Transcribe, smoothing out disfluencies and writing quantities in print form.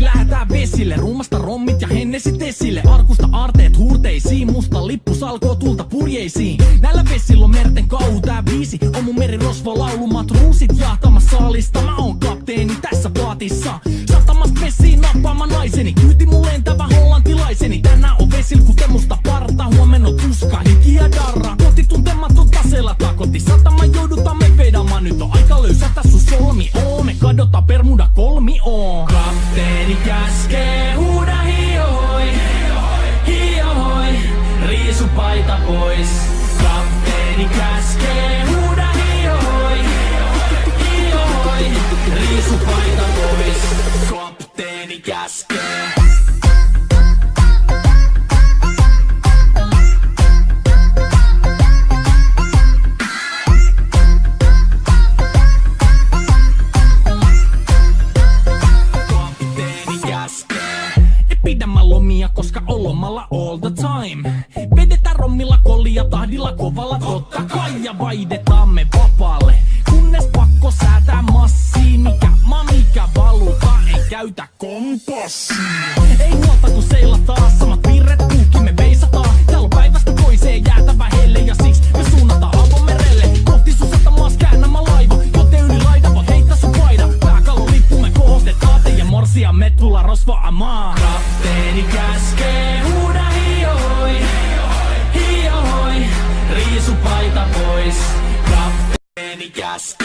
lähetään vesille. Ruumasta rommit ja hennesit esille. Arkusta aarteet huurteisiin. Musta lippu salkoo tulta purjeisiin. Näillä vesillä on merten kau. Tää biisi on mun merirosvo laulu. Matruusit jahtamas saalista. Mä oon kapteeni tässä paatissa. Satamas vesiin nappaamaan naiseni. Kyyti mun lentävä hollantilaiseni. Tänään on vesil kuten musta parta. Huomenna on tuska, hiki ja darra. Koti tuntematon taseella takoti. Satama joudutaan me vedamaan. Nyt on aika löysätä sun solmi. Me kadotaan Bermuda kolmioon. Kapteeni käskee huuda hiohoi. Hiohoi, riisu paita pois. Kapteeni käskee huuda hiohoi. Hiohoi, riisu paita pois. Kapteeni käskee. Pidä mä lomia, koska on lomalla all the time. Vedetään rommilla kollia tahdilla kovalla totta kai. Ja vaihdetaan me vapaalle, kunnes pakko säätää massiin. Mikä valuta ei käytä kompassia. Ei huolta kun seilataan, samat piirret puhki me veisataan. Täällä on päivästä toiseen jäätävä helle ja siksi me suunnataan avomerelle. Kohti sun satamaas käännämä laiva, joten yli laida vaan heittä sun paida. Pääkallon lippu me kohostetaan teidän morsia, me tulla rosvaamaan. Kapteeni käskee huuda hiohoi. Hiohoi, riisu paita pois. Kapteeni käskee.